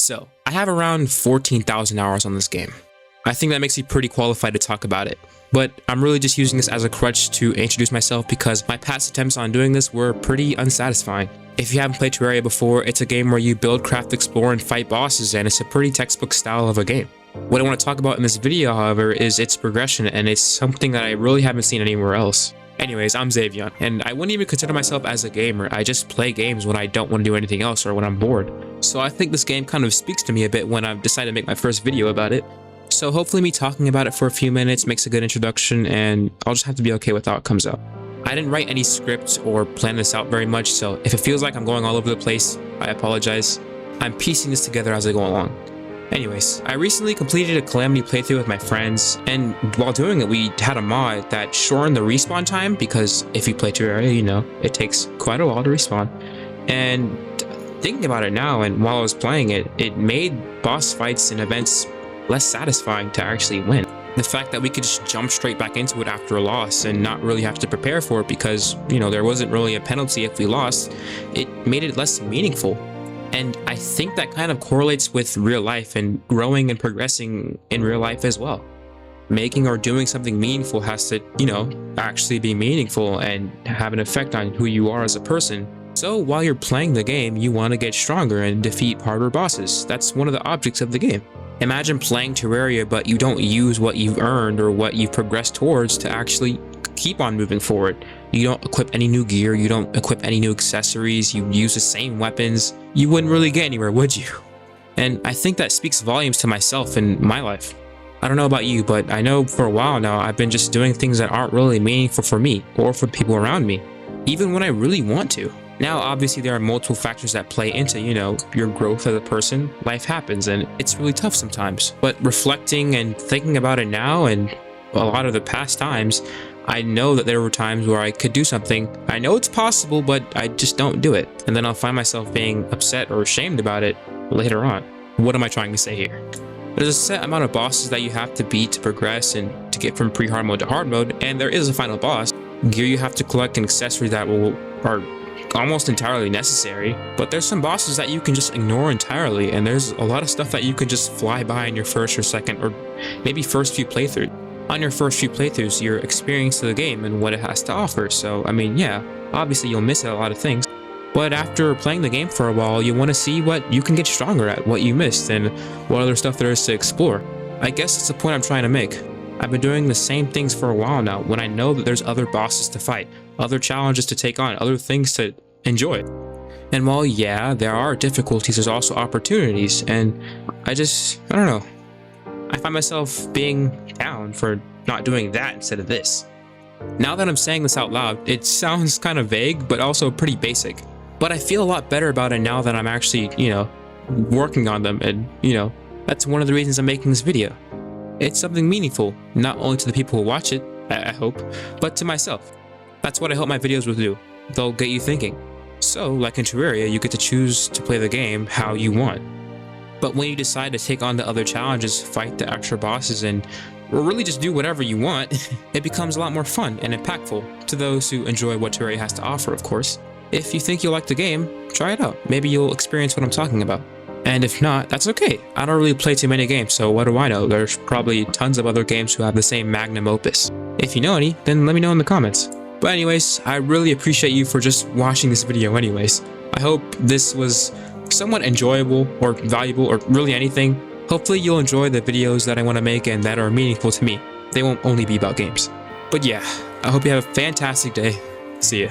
So, I have around 14,000 hours on this game. I think that makes me pretty qualified to talk about it. But I'm really just using this as a crutch to introduce myself because my past attempts on doing this were pretty unsatisfying. If you haven't played Terraria before, it's a game where you build, craft, explore, and fight bosses, and it's a pretty textbook style of a game. What I want to talk about in this video, however, is its progression, and it's something that I really haven't seen anywhere else. Anyways, I'm Xavion, and I wouldn't even consider myself as a gamer. I just play games when I don't want to do anything else or when I'm bored. So I think this game kind of speaks to me a bit when I've decided to make my first video about it. So hopefully me talking about it for a few minutes makes a good introduction, and I'll just have to be okay with how it comes out. I didn't write any script or plan this out very much, so if it feels like I'm going all over the place, I apologize. I'm piecing this together as I go along. Anyways, I recently completed a Calamity playthrough with my friends, and while doing it, we had a mod that shortened the respawn time, because if you play Terraria, you know, it takes quite a while to respawn. And thinking about it now, and while I was playing it, it made boss fights and events less satisfying to actually win. The fact that we could just jump straight back into it after a loss and not really have to prepare for it because, you know, there wasn't really a penalty if we lost, it made it less meaningful. And I think that kind of correlates with real life and growing and progressing in real life as well. Making or doing something meaningful has to, you know, actually be meaningful and have an effect on who you are as a person. So while you're playing the game, you want to get stronger and defeat harder bosses. That's one of the objects of the game. Imagine playing Terraria, but you don't use what you've earned or what you've progressed towards to actually keep on moving forward. You don't equip any new gear, you don't equip any new accessories, you use the same weapons. You wouldn't really get anywhere, would you? And I think that speaks volumes to myself and my life. I don't know about you, but I know for a while now I've been just doing things that aren't really meaningful for me or for people around me, even when I really want to. Now, obviously, there are multiple factors that play into, you know, your growth as a person. Life happens, and it's really tough sometimes. But reflecting and thinking about it now and a lot of the past times, I know that there were times where I could do something. I know it's possible, but I just don't do it. And then I'll find myself being upset or ashamed about it later on. What am I trying to say here? There's a set amount of bosses that you have to beat to progress and to get from pre-hard mode to hard mode, and there is a final boss. Gear you have to collect and accessories that are almost entirely necessary, but there's some bosses that you can just ignore entirely, and there's a lot of stuff that you can just fly by in your first or second or maybe first few playthroughs. On your first few playthroughs, you're experiencing the game and what it has to offer, so I mean, yeah, obviously you'll miss a lot of things, but after playing the game for a while, you want to see what you can get stronger at, what you missed, and what other stuff there is to explore. I guess that's the point I'm trying to make. I've been doing the same things for a while now when I know that there's other bosses to fight, other challenges to take on, other things to enjoy. And while, yeah, there are difficulties, there's also opportunities, and I don't know. I find myself being down for not doing that instead of this. Now that I'm saying this out loud, it sounds kind of vague, but also pretty basic. But I feel a lot better about it now that I'm actually, you know, working on them, and, you know, that's one of the reasons I'm making this video. It's something meaningful, not only to the people who watch it, I hope, but to myself. That's what I hope my videos will do. They'll get you thinking. So, like in Terraria, you get to choose to play the game how you want. But when you decide to take on the other challenges, fight the extra bosses, or really just do whatever you want, it becomes a lot more fun and impactful to those who enjoy what Terraria has to offer, of course. If you think you'll like the game, try it out. Maybe you'll experience what I'm talking about. And if not, that's okay. I don't really play too many games, so what do I know? There's probably tons of other games who have the same magnum opus. If you know any, then let me know in the comments. But anyways, I really appreciate you for just watching this video anyways. I hope this was somewhat enjoyable or valuable or really anything. Hopefully you'll enjoy the videos that I want to make and that are meaningful to me. They won't only be about games. But yeah, I hope you have a fantastic day. See ya.